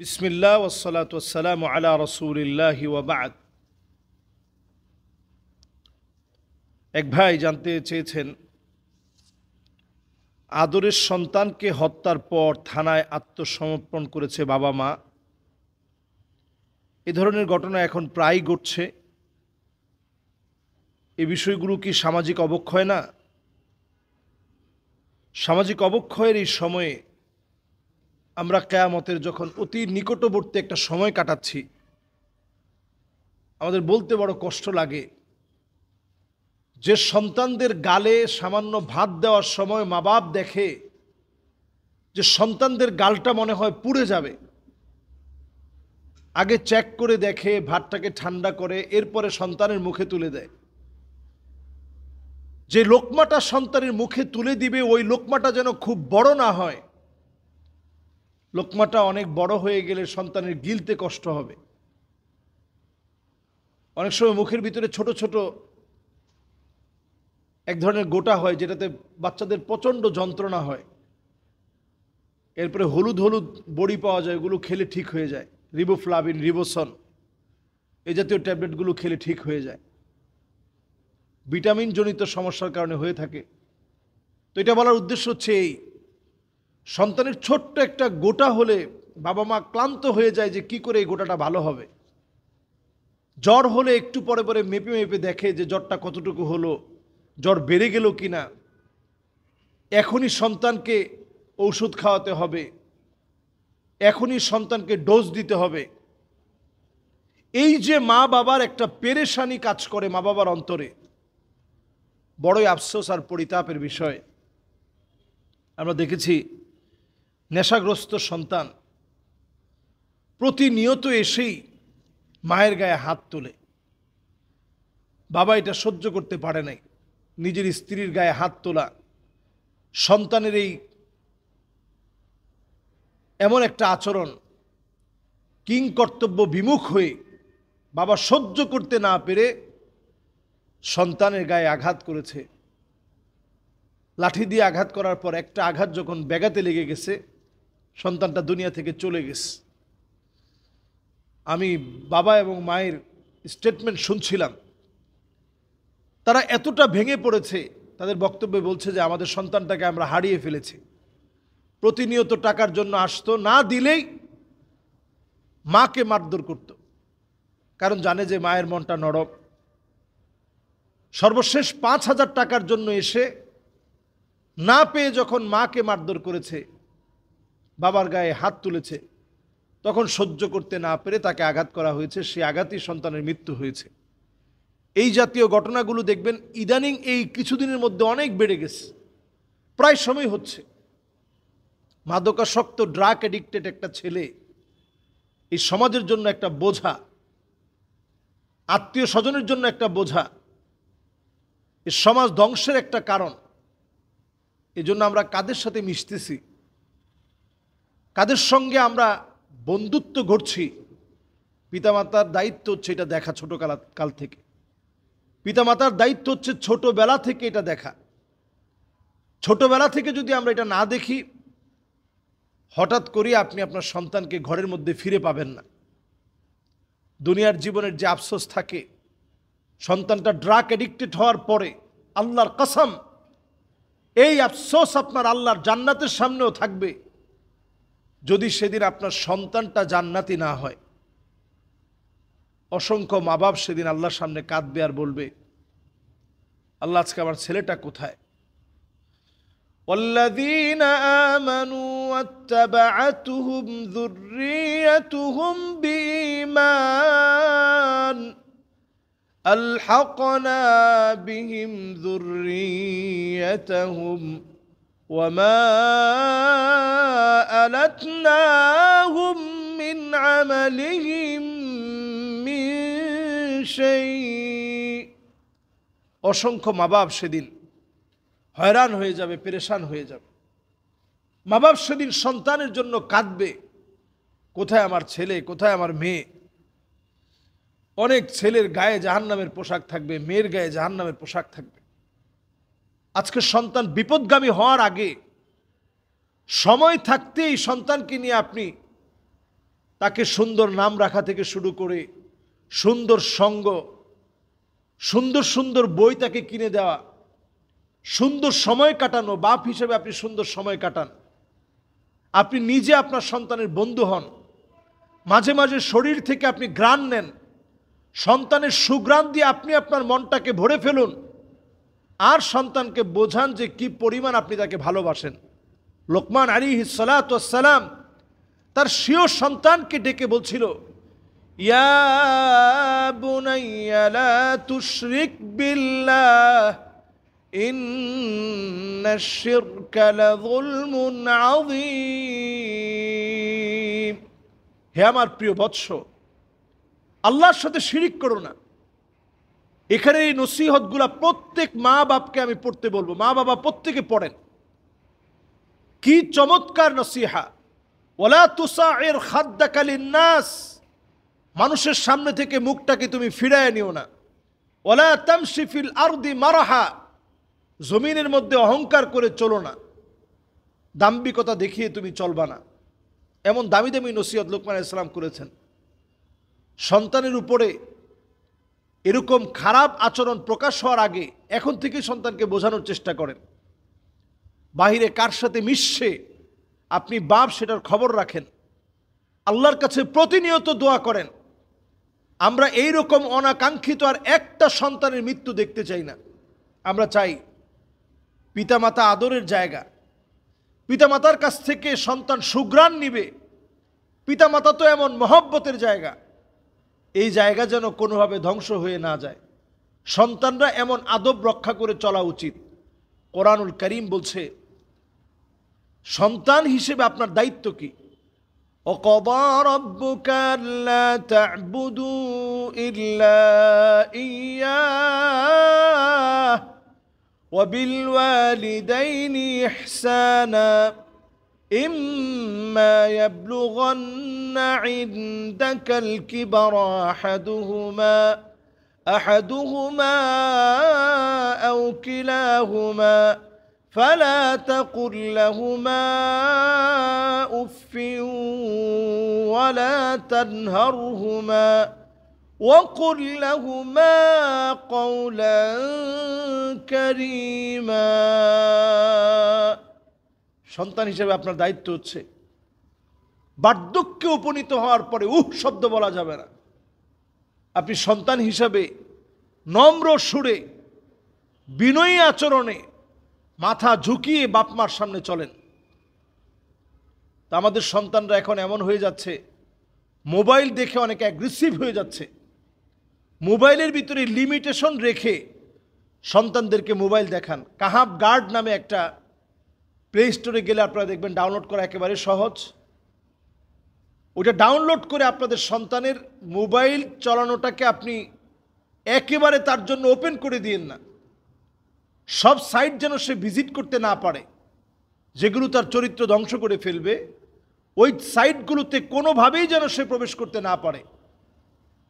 বিসমিল্লাহ ওয়াসসালাতু ওয়াসসালামু আলা রাসূলিল্লাহি ওয়া বা'দ। এক ভাই জানতে চেয়েছেন, আদরের সন্তানকে হত্যার পর থানায় আত্মসমর্পণ করেছে বাবা মা। এ ধরনের ঘটনা এখন প্রায়ই ঘটছে। এই বিষয়গুলো কি সামাজিক অবক্ষয় না? সামাজিক অবক্ষয়ের এই সময়ে আমরা কিয়ামতের যখন অতি নিকটবর্তী একটা সময় কাটাচ্ছি, আমাদের বলতে বড় কষ্ট লাগে যে সন্তানদের গালে সামান্য ভাত দেওয়ার সময় মা বাপ দেখে যে সন্তানদের গালটা মনে হয় পুড়ে যাবে, আগে চেক করে দেখে, ভাতটাকে ঠান্ডা করে এরপরে সন্তানের মুখে তুলে দেয়। যে লোকমাটা সন্তানের মুখে তুলে দিবে ওই লোকমাটা যেন খুব বড় না হয়, লোকমাটা অনেক বড় হয়ে গেলে সন্তানের গিলতে কষ্ট হবে। অনেক সময় মুখের ভিতরে ছোট ছোট এক ধরনের গোটা হয়, যেটাতে বাচ্চাদের প্রচণ্ড যন্ত্রণা হয়। এরপরে হলুদ হলুদ বড়ি পাওয়া যায়, ওগুলো খেলে ঠিক হয়ে যায়। রিবোফ্লাভিন, রিবোসন এই জাতীয় ট্যাবলেটগুলো খেলে ঠিক হয়ে যায়। ভিটামিন জনিত সমস্যার কারণে হয়ে থাকে। তো এটা বলার উদ্দেশ্য হচ্ছে এই, সন্তানের ছোট্ট একটা গোটা হলে বাবা মা ক্লান্ত হয়ে যায় যে কি করে এই গোটাটা ভালো হবে। জ্বর হলে একটু পরে পরে মেপে মেপে দেখে যে জ্বরটা কতটুকু হলো, জ্বর বেড়ে গেল কিনা, এখনই সন্তানকে ঔষধ খাওয়াতে হবে, এখনই সন্তানকে ডোজ দিতে হবে। এই যে মা বাবার একটা পেরেশানি কাজ করে মা বাবার অন্তরে, বড়ই আফসোস আর পরিতাপের বিষয়। আমরা দেখেছি নেশাগ্রস্ত সন্তান প্রতিনিয়ত এসেই মায়ের গায়ে হাত তোলে। বাবা এটা সহ্য করতে পারে নাই, নিজের স্ত্রীর গায়ে হাত তোলা, সন্তানের এই এমন একটা আচরণ, কিং কর্তব্য বিমুখ হয়ে বাবা সহ্য করতে না পেরে সন্তানের গায়ে আঘাত করেছে। লাঠি দিয়ে আঘাত করার পর একটা আঘাত যখন ব্যাগাতে লেগে গেছে, সন্তানটা দুনিয়া থেকে চলে গেছে। আমি বাবা এবং মায়ের স্টেটমেন্ট শুনছিলাম, তারা এতটা ভেঙে পড়েছে, তাদের বক্তব্যে বলছে যে আমাদের সন্তানটাকে আমরা হারিয়ে ফেলেছি। প্রতিনিয়ত টাকার জন্য আসতো, না দিলেই মাকে মারধর করত, কারণ জানে যে মায়ের মনটা নরম। সর্বশেষ 5,000 টাকার জন্য এসে না পেয়ে যখন মাকে মারধর করেছে, বাবার গায়ে হাত তুলেছে, তখন সহ্য করতে না পেরে তাকে আঘাত করা হয়েছে। সেই আঘাতই সন্তানের মৃত্যু হয়েছে। এই জাতীয় ঘটনাগুলো দেখবেন ইদানিং এই কিছুদিনের মধ্যে অনেক বেড়ে গেছে, প্রায় সময় হচ্ছে। মাদকাসক্ত, ড্রাগ অ্যাডিক্টেড একটা ছেলে এই সমাজের জন্য একটা বোঝা, আত্মীয় স্বজনের জন্য একটা বোঝা, এই সমাজ ধ্বংসের একটা কারণ। এজন্য আমরা কাদের সাথে মিশতেছি, কাদের সঙ্গে আমরা বন্ধুত্ব গড়ছি, পিতামাতার দায়িত্ব হচ্ছে এটা দেখা। কাল থেকে পিতামাতার দায়িত্ব হচ্ছে ছোটবেলা থেকে এটা দেখা। ছোটবেলা থেকে যদি আমরা এটা না দেখি, হঠাৎ করে আপনি আপনার সন্তানকে ঘরের মধ্যে ফিরে পাবেন না। দুনিয়ার জীবনের যে আফসোস থাকে, সন্তানটা ড্রাগ অ্যাডিক্টেড হওয়ার পরে আল্লাহর কসম এই আফসোস আপনার আল্লাহর জান্নাতের সামনেও থাকবে, যদি সেদিন আপনার সন্তানটা জান্নাতি না হয়। অসংখ্য মা বাপ সেদিন আল্লাহর সামনে কাঁদবে আর বলবে, আল্লাহ আজকে আমার ছেলেটা কোথায়? والذين آمنوا واتبعتهم ذريتهم بإيمان ألحقنا بهم ذريتهم وما ألتناهم من عملهم من شيء। অসংখ্য মা বাপ সেদিন হয়রান হয়ে যাবে, পেরেশান হয়ে যাবে। মা বাপ সেদিন সন্তানের জন্য কাঁদবে, কোথায় আমার ছেলে, কোথায় আমার মেয়ে। অনেক ছেলের গায়ে জাহান্নামের পোশাক থাকবে, মেয়ের গায়ে জাহান্নামের পোশাক থাকবে। আজকে সন্তান বিপদগামী হওয়ার আগে সময় থাকতেই সন্তানকে নিয়ে আপনি তাকে সুন্দর নাম রাখা থেকে শুরু করে সুন্দর সঙ্গ, সুন্দর সুন্দর বই তাকে কিনে দেওয়া, সুন্দর সময় কাটানো। বাপ হিসেবে আপনি সুন্দর সময় কাটান, আপনি নিজে আপনার সন্তানের বন্ধু হন, মাঝে মাঝে শরীর থেকে আপনি ঘ্রাণ নেন, সন্তানের সুঘ্রাণ দিয়ে আপনি আপনার মনটাকে ভরে ফেলুন, আর সন্তানকে বোঝান যে কি পরিমাণ আপনি তাকে ভালোবাসেন। লোকমান আলাইহিস সালাতু ওয়াস সালাম তার স্বীয় সন্তানকে ডেকে বলছিল, ইয়া বুনাইয়া লা তুশরিক বিল্লাহ ইন্নাশ শিরকা লাযুলমুন আযীম। হে আমার প্রিয় বৎস, আল্লাহর সাথে শিরিক করো না। এখানে এই নসিহতগুলা প্রত্যেক মা বাপকে আমি পড়তে বলবো। মা বাবা প্রত্যেকে পড়েন। কি চমৎকার নসিহা! ওয়ালা তুসাইর খাদ্দাকা লিন্নাস, মানুষের সামনে থেকে মুখটাকে তুমি ফিরায় নিও না। ওয়ালা তামশি ফিল আরদি মারাহা, জমিনের মধ্যে অহংকার করে চলো না, দাম্ভিকতা দেখিয়ে তুমি চলবা না। এমন দামি দামি নসিহত লোকমান আলাইহিস সালাম করেছেন। সন্তানের উপরে এরকম খারাপ আচরণ প্রকাশ হওয়ার আগে এখন থেকেই সন্তানকে বোঝানোর চেষ্টা করেন। বাহিরে কার সাথে মিশছে আপনি বাপ সেটার খবর রাখেন, আল্লাহর কাছে প্রতিনিয়ত দোয়া করেন। আমরা এই রকম অনাকাঙ্ক্ষিত আর একটা সন্তানের মৃত্যু দেখতে চাই না। আমরা চাই পিতামাতা আদরের জায়গা, পিতামাতার কাছ থেকে সন্তান সুঘ্রাণ নিবে। পিতামাতা তো এমন মহব্বতের জায়গা, এই জায়গা যেন কোনোভাবে ধ্বংস হয়ে না যায়। সন্তানরা এমন আদব রক্ষা করে চলা উচিত। কোরআনুল কারীম বলছে সন্তান হিসেবে আপনার দায়িত্ব কি? وَقَضَى رَبُّكَ أَلَّا تَعْبُدُوا إِلَّا إِيَّاهُ وَبِالْوَالِدَيْنِ إِحْسَانًا إِمَّا يَبْلُغَنَّ عِندَكَ الْكِبَرَ أَحَدُهُمَا أَوْ كِلَاهُمَا فلا تقل لهما أف ولا تنهرهما وقل لهما قولا كريما। সন্তান হিসেবে আপনার দায়িত্ব হচ্ছে বার্ধক্যে উপনীত হওয়ার পরে শব্দ বলা যাবে না। আপনি সন্তান হিসাবে নম্র সুরে বিনয়ী আচরণে মাথা ঝুঁকিয়ে বাপ মার সামনে চলেন। তা আমাদের সন্তানরা এখন এমন হয়ে যাচ্ছে, মোবাইল দেখে অনেকে অ্যাগ্রেসিভ হয়ে যাচ্ছে। মোবাইলের ভিতরে লিমিটেশন রেখে সন্তানদেরকে মোবাইল দেখান। কাহাব গার্ড নামে একটা প্লে স্টোরে গেলে আপনারা দেখবেন ডাউনলোড করা একেবারে সহজ। ওটা ডাউনলোড করে আপনাদের সন্তানের মোবাইল চালানোটাকে আপনি একেবারে তার জন্য ওপেন করে দিয়েন না। সব সাইট যেন সে ভিজিট করতে না পারে, যেগুলো তার চরিত্র ধ্বংস করে ফেলবে, ওই সাইটগুলোতে কোনোভাবেই যেন সে প্রবেশ করতে না পারে।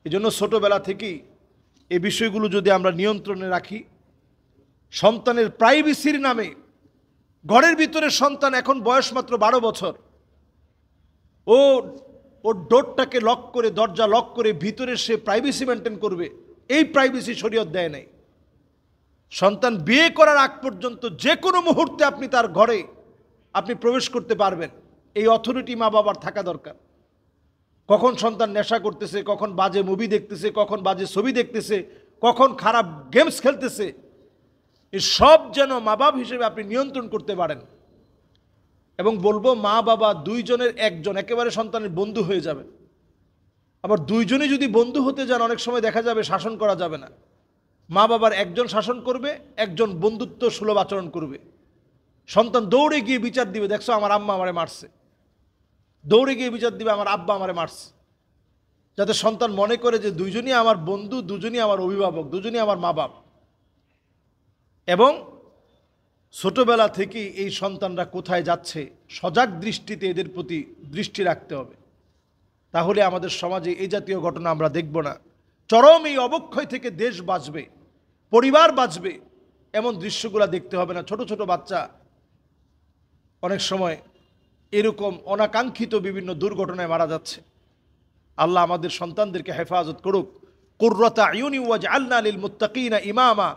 এজন্য ছোটোবেলা থেকেই এই বিষয়গুলো যদি আমরা নিয়ন্ত্রণে রাখি, সন্তানের প্রাইভেসির নামে ঘরের ভিতরে সন্তান এখন বয়স মাত্র 12 বছর, ওর ডোরটাকে লক করে, দরজা লক করে ভিতরে সে প্রাইভেসি মেনটেন করবে, এই প্রাইভেসি শরীয়ত দেয় নাই। সন্তান বিয়ে করার আগ পর্যন্ত যে কোনো মুহূর্তে আপনি তার ঘরে আপনি প্রবেশ করতে পারবেন, এই অথরিটি মা বাবার থাকা দরকার। কখন সন্তান নেশা করতেছে, কখন বাজে মুভি দেখতেছে, কখন বাজে ছবি দেখতেছে, কখন খারাপ গেমস খেলতেছে, এই সব যেন মা বাবা হিসেবে আপনি নিয়ন্ত্রণ করতে পারেন। এবং বলবো মা বাবা দুইজনের একজন একেবারে সন্তানের বন্ধু হয়ে যাবে। আবার দুইজনই যদি বন্ধু হতে যান অনেক সময় দেখা যাবে শাসন করা যাবে না। মা বাবার একজন শাসন করবে, একজন বন্ধুত্ব সুলভ আচরণ করবে। সন্তান দৌড়ে গিয়ে বিচার দিবে, দেখছো আমার আম্মা আমারে মারছে, দৌড়ে গিয়ে বিচার দিবে আমার আব্বা আমারে মারছে, যাতে সন্তান মনে করে যে দুইজনই আমার বন্ধু, দুজনই আমার অভিভাবক, দুজনই আমার মা বাপ। এবং ছোটবেলা থেকেই এই সন্তানরা কোথায় যাচ্ছে সজাগ দৃষ্টিতে এদের প্রতি দৃষ্টি রাখতে হবে। তাহলে আমাদের সমাজে এই জাতীয় ঘটনা আমরা দেখব না। চরম এই অবক্ষয় থেকে দেশ বাঁচবে, পরিবার বাঁচবে, এমন দৃশ্যগুলো দেখতে হবে না। ছোট ছোট বাচ্চা অনেক সময় এরকম অনাকাঙ্ক্ষিত বিভিন্ন দুর্ঘটনায় মারা যাচ্ছে। আল্লাহ আমাদের সন্তানদেরকে হেফাজত করুক। কুররাতা আয়ুনি ওয়াজআলনা লিল মুত্তাকিনা ইমামা,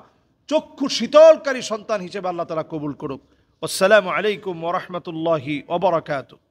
চক্ষু শীতলকারী সন্তান হিসেবে আল্লাহ তাআলা কবুল করুক। আসসালামু আলাইকুম ওয়া রাহমাতুল্লাহি ওয়া বারাকাতুহু।